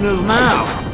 his mouth.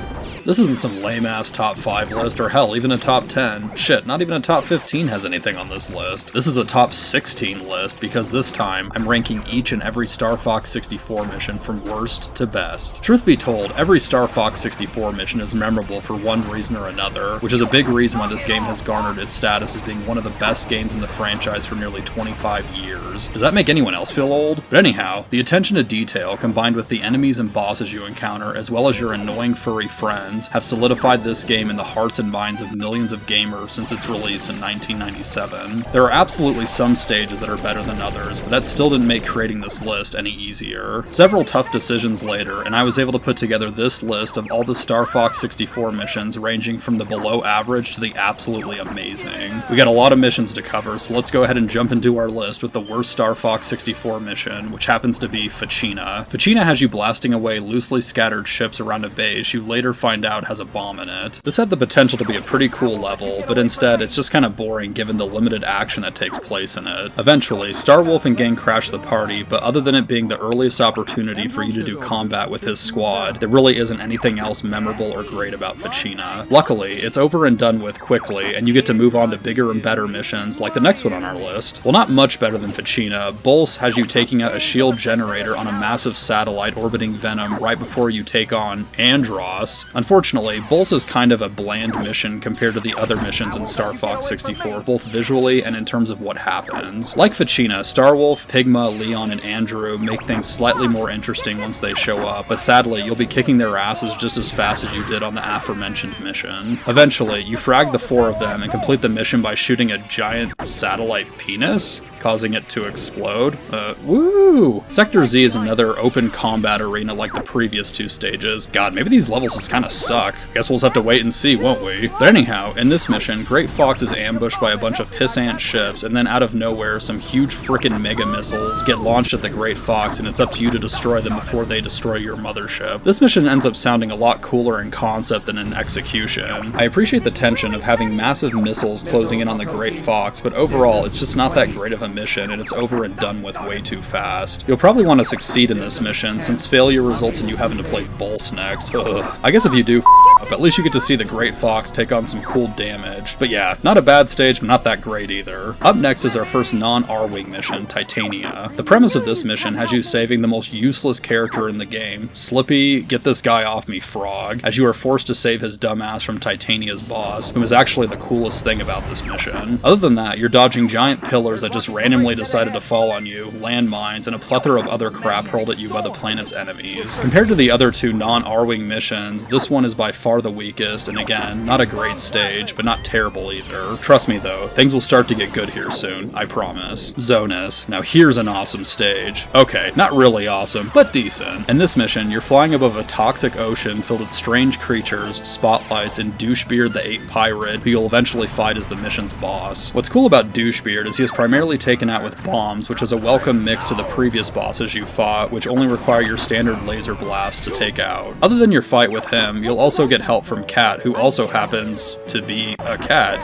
This isn't some lame-ass top 5 list, or hell, even a top 10. Shit, not even a top 15 has anything on this list. This is a top 16 list, because this time, I'm ranking each and every Star Fox 64 mission from worst to best. Truth be told, every Star Fox 64 mission is memorable for one reason or another, which is a big reason why this game has garnered its status as being one of the best games in the franchise for nearly 25 years. Does that make anyone else feel old? But anyhow, the attention to detail, combined with the enemies and bosses you encounter, as well as your annoying furry friends, have solidified this game in the hearts and minds of millions of gamers since its release in 1997. There are absolutely some stages that are better than others, but that still didn't make creating this list any easier. Several tough decisions later, and I was able to put together this list of all the Star Fox 64 missions ranging from the below average to the absolutely amazing. We got a lot of missions to cover, so let's go ahead and jump into our list with the worst Star Fox 64 mission, which happens to be Titania. Titania has you blasting away loosely scattered ships around a base you later find out has a bomb in it. This had the potential to be a pretty cool level, but instead it's just kind of boring given the limited action that takes place in it. Eventually, Starwolf and gang crash the party, but other than it being the earliest opportunity for you to do combat with his squad, there really isn't anything else memorable or great about Titania. Luckily, it's over and done with quickly, and you get to move on to bigger and better missions like the next one on our list. Well, not much better than Titania. Bulls has you taking out a shield generator on a massive satellite orbiting Venom right before you take on Andros. Unfortunately, Bulls is kind of a bland mission compared to the other missions in Star Fox 64, both visually and in terms of what happens. Like Titania, Starwolf, Pigma, Leon, and Andrew make things slightly more interesting once they show up, but sadly, you'll be kicking their asses just as fast as you did on the aforementioned mission. Eventually, you frag the 4 of them and complete the mission by shooting a giant satellite penis, causing it to explode. Woo! Sector Z is another open combat arena like the previous 2 stages. God, maybe these levels just kinda suck. Guess we'll just have to wait and see, won't we? But anyhow, in this mission, Great Fox is ambushed by a bunch of pissant ships, and then out of nowhere, some huge frickin' mega missiles get launched at the Great Fox, and it's up to you to destroy them before they destroy your mothership. This mission ends up sounding a lot cooler in concept than in execution. I appreciate the tension of having massive missiles closing in on the Great Fox, but overall, it's just not that great of a mission, and it's over and done with way too fast. You'll probably want to succeed in this mission, since failure results in you having to play Bulls next. Ugh. I guess if you do up, at least you get to see the Great Fox take on some cool damage. But yeah, not a bad stage, but not that great either. Up next is our first non-R-Wing mission, Titania. The premise of this mission has you saving the most useless character in the game, Slippy, get this guy off me frog, as you are forced to save his dumbass from Titania's boss, who is actually the coolest thing about this mission. Other than that, you're dodging giant pillars that just randomly decided to fall on you, landmines, and a plethora of other crap hurled at you by the planet's enemies. Compared to the other 2 non-R-Wing missions, this one is by far the weakest, and again, not a great stage, but not terrible either. Trust me though, things will start to get good here soon, I promise. Zonus. Now here's an awesome stage. Okay, not really awesome, but decent. In this mission, you're flying above a toxic ocean filled with strange creatures, spotlights, and Douchebeard the Ape Pirate, who you'll eventually fight as the mission's boss. What's cool about Douchebeard is he is primarily taken out with bombs, which is a welcome mix to the previous bosses you fought, which only require your standard laser blasts to take out. Other than your fight with him, you'll also get help from Cat, who also happens to be a cat.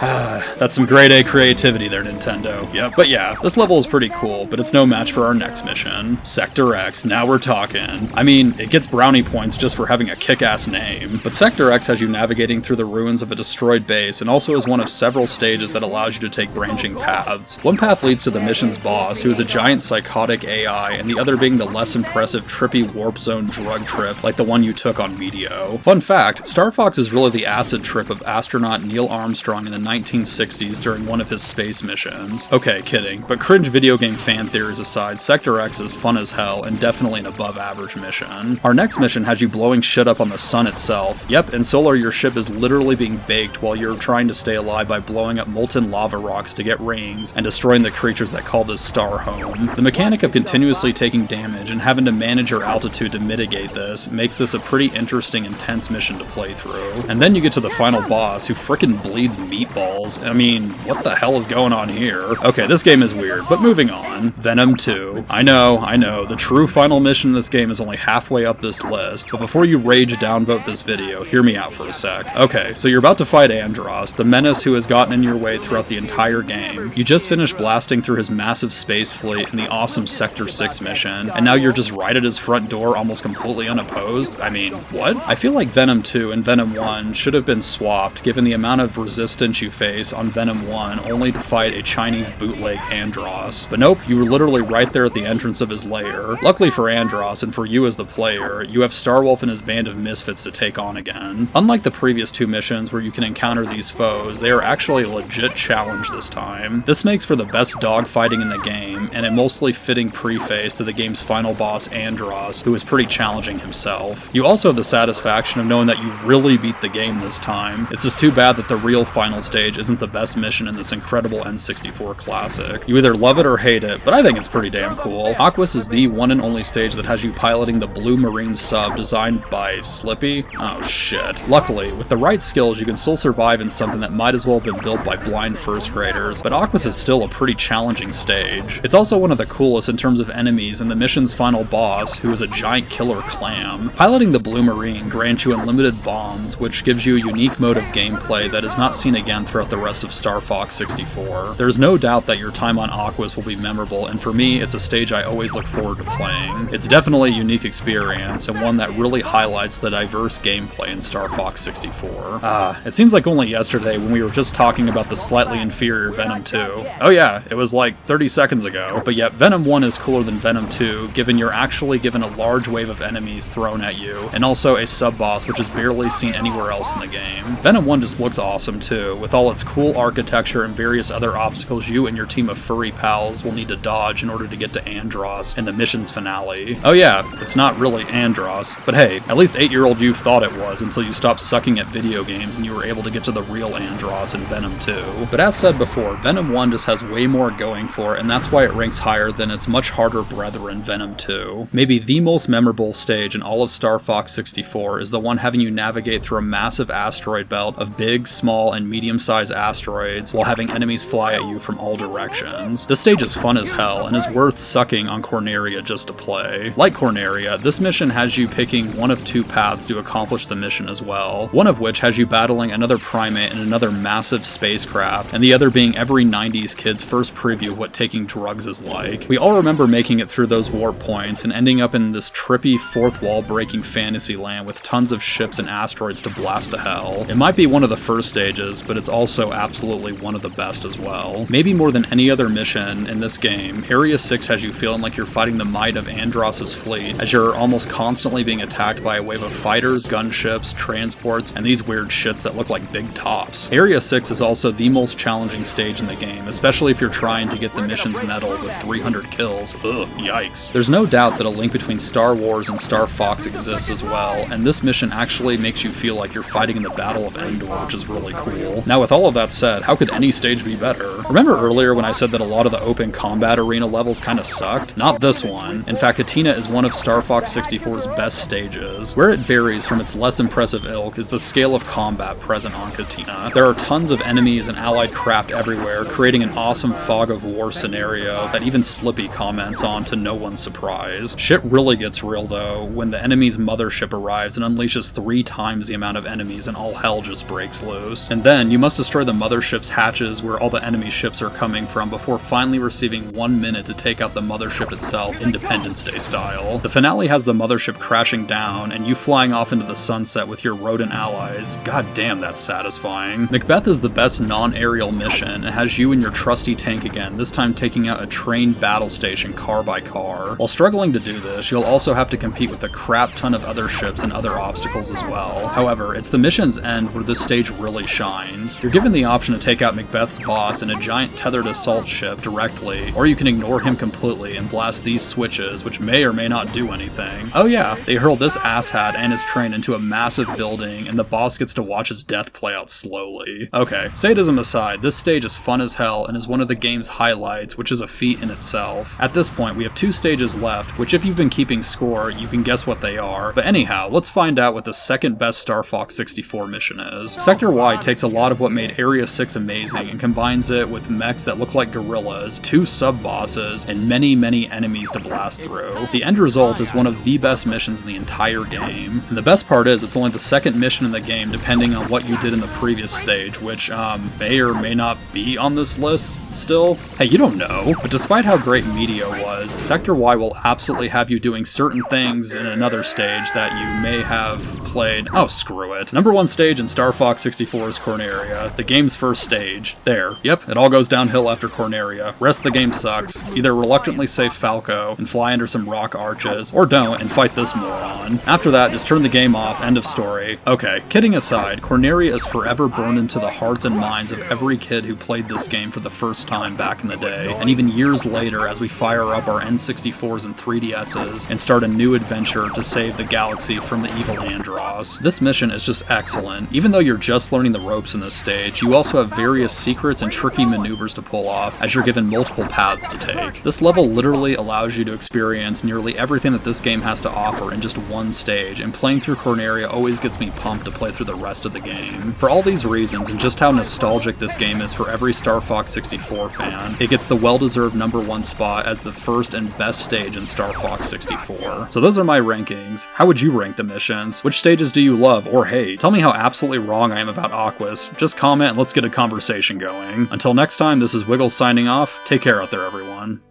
That's some grade A creativity there, Nintendo. Yep. But yeah, this level is pretty cool, but it's no match for our next mission. Sector X, now we're talking. I mean, it gets brownie points just for having a kick-ass name, but Sector X has you navigating through the ruins of a destroyed base, and also is one of several stages that allows you to take branching paths. One path leads to the mission's boss, who is a giant psychotic AI, and the other being the less impressive trippy warp zone drug trip like the one you took on Meteo. Fun fact, Star Fox is really the acid trip of astronaut Neil Armstrong in the 1960s during one of his space missions. Okay, kidding, but cringe video game fan theories aside, Sector X is fun as hell and definitely an above average mission. Our next mission has you blowing shit up on the sun itself. Yep, in Solar your ship is literally being baked while you're trying to stay alive by blowing up molten lava rocks to get rings and destroying the creatures that call this star home. The mechanic of continuously taking damage and having to manage your altitude to mitigate this makes this a pretty interesting, intense mission to play through. And then you get to the final boss, who frickin' bleeds meatballs. I mean, what the hell is going on here? Okay, this game is weird, but moving on. Venom II. I know, the true final mission in this game is only halfway up this list, but before you rage downvote this video, hear me out for a sec. Okay, so you're about to fight Andros, the menace who has gotten in your way throughout the entire game. You just finished blasting through his massive space fleet in the awesome Sector 6 mission, and now you're just right at his front door almost completely unopposed? I mean, what? I feel like Venom 2 and Venom 1 should have been swapped given the amount of resistance you face on Venom 1 only to fight a Chinese bootleg Andros. But nope, you were literally right there at the entrance of his lair. Luckily for Andros and for you as the player, you have Starwolf and his band of misfits to take on again. Unlike the previous two missions where you can encounter these foes, they are actually a legit challenge this time. This makes for the best dogfighting in the game, and a mostly fitting preface to the game's final boss Andros, who is pretty challenging himself. You also have the satisfaction of knowing that you really beat the game this time. It's just too bad that the real final stage isn't the best mission in this incredible N64 classic. You either love it or hate it, but I think it's pretty damn cool. Aquas is the one and only stage that has you piloting the Blue Marine sub designed by Slippy. Oh shit. Luckily, with the right skills you can still survive in something that might as well have been built by blind first graders, but Aquas is still a pretty challenging stage. It's also one of the coolest in terms of enemies and the mission's final boss, who is a giant killer clam. Piloting the Blue Marine grants you unlimited bombs, which gives you a unique mode of gameplay that is not seen again throughout the rest of Star Fox 64. There's no doubt that your time on Aquas will be memorable, and for me, it's a stage I always look forward to playing. It's definitely a unique experience, and one that really highlights the diverse gameplay in Star Fox 64. It seems like only yesterday when we were just talking about the slightly inferior Venom 2. Oh yeah, it was like 30 seconds ago. But yet, Venom 1 is cooler than Venom 2, given you're actually given a large wave of enemies thrown at you, and also a sub-boss which is barely seen anywhere else in the game. Venom 1 just looks awesome too, with all its cool architecture and various other obstacles you and your team of furry pals will need to dodge in order to get to Andros in the mission's finale. Oh yeah, it's not really Andros, but hey, at least 8-year-old you thought it was until you stopped sucking at video games and you were able to get to the real Andros in Venom 2. But as said before, Venom 1 just has way more going for it, and that's why it ranks higher than its much harder brethren Venom 2. Maybe the most memorable stage in all of Star Fox 64 is the one having you navigate through a massive asteroid belt of big, small, and medium-sized asteroids while having enemies fly at you from all directions. This stage is fun as hell and is worth sucking on Corneria just to play. Like Corneria, this mission has you picking one of two paths to accomplish the mission as well, one of which has you battling another primate in another massive spacecraft, and the other being every 90s kid's first preview of what taking drugs is like. We all remember making it through those warp points and ending up in this trippy fourth wall breaking fantasy land with tons of ships and asteroids to blast to hell. It might be one of the first stages, but it's also absolutely one of the best as well. Maybe more than any other mission in this game, Area 6 has you feeling like you're fighting the might of Andros' fleet, as you're almost constantly being attacked by a wave of fighters, gunships, transports, and these weird shits that look like big tops. Area 6 is also the most challenging stage in the game, especially if you're trying to get the mission's medal with 300 kills. Ugh, yikes. There's no doubt that a link between Star Wars and Star Fox exists as well, and this mission actually makes you feel like you're fighting in the Battle of Endor, which is really cool. Now with all of that said, how could any stage be better? Remember earlier when I said that a lot of the open combat arena levels kinda sucked? Not this one. In fact, Katina is one of Star Fox 64's best stages. Where it varies from its less impressive ilk is the scale of combat present on Katina. There are tons of enemies and allied craft everywhere, creating an awesome fog of war scenario that even Slippy comments on to no one's surprise. Shit really gets real though, when the enemy's mothership arrives and unleashes 3 times the amount of enemies and all hell just breaks loose. And then, you must destroy the mothership's hatches where all the enemy ships are coming from before finally receiving 1 minute to take out the mothership itself, Independence Day style. The finale has the mothership crashing down and you flying off into the sunset with your rodent allies. God damn, that's satisfying. MacBeth is the best non-aerial mission and has you and your trusty tank again, this time taking out a trained battle station car by car. While struggling to do this, you'll also have to compete with a crap ton of other ships and other obstacles as well. However, it's the mission's end where this stage really shines. You're given the option to take out MacBeth's boss in a giant tethered assault ship directly, or you can ignore him completely and blast these switches, which may or may not do anything. Oh yeah, they hurl this asshat and his train into a massive building, and the boss gets to watch his death play out slowly. Okay, sadism aside, this stage is fun as hell and is one of the game's highlights, which is a feat in itself. At this point, we have 2 stages left, which if you've been keeping score, you can guess what they are. But anyhow, let's find out what the second best Star Fox 64 mission is. Sector Y takes a lot of what made Area 6 amazing and combines it with mechs that look like gorillas, 2 sub-bosses, and many enemies to blast through. The end result is one of the best missions in the entire game. And the best part is, it's only the second mission in the game depending on what you did in the previous stage, which may or may not be on this list still. Hey, you don't know. But despite how great Meteor was, Sector Y will absolutely have you doing certain things in another stage that you may have played. Oh, screw it. Number 1 stage in Star Fox 64 is Corneria, the game's first stage. There. Yep, it all goes downhill after Corneria. Rest of the game sucks. Either reluctantly save Falco and fly under some rock arches, or don't and fight this moron. After that, just turn the game off, end of story. Okay, kidding aside, Corneria is forever burned into the hearts and minds of every kid who played this game for the first time back in the day, and even years later as we fire up our N64s and 3DSs and start a new adventure to save the galaxy from the evil Andross. This mission is just excellent. Even though you're just learning the ropes in this stage, you also have various secrets and tricky maneuvers to pull off as you're given multiple paths to take. This level literally allows you to experience nearly everything that this game has to offer in just one stage, and playing through Corneria always gets me pumped to play through the rest of the game. For all these reasons, and just how nostalgic this game is for every Star Fox 64 fan, it gets the well-deserved number 1 spot as the first and best stage in Star Fox 64. So those are my rankings. How would you rank the missions? Which stages do you love or hate? Tell me how absolutely wrong I am about Aquas. Just comment and let's get a conversation going. Until next time, this is Wiggle signing off. Take care out there, everyone.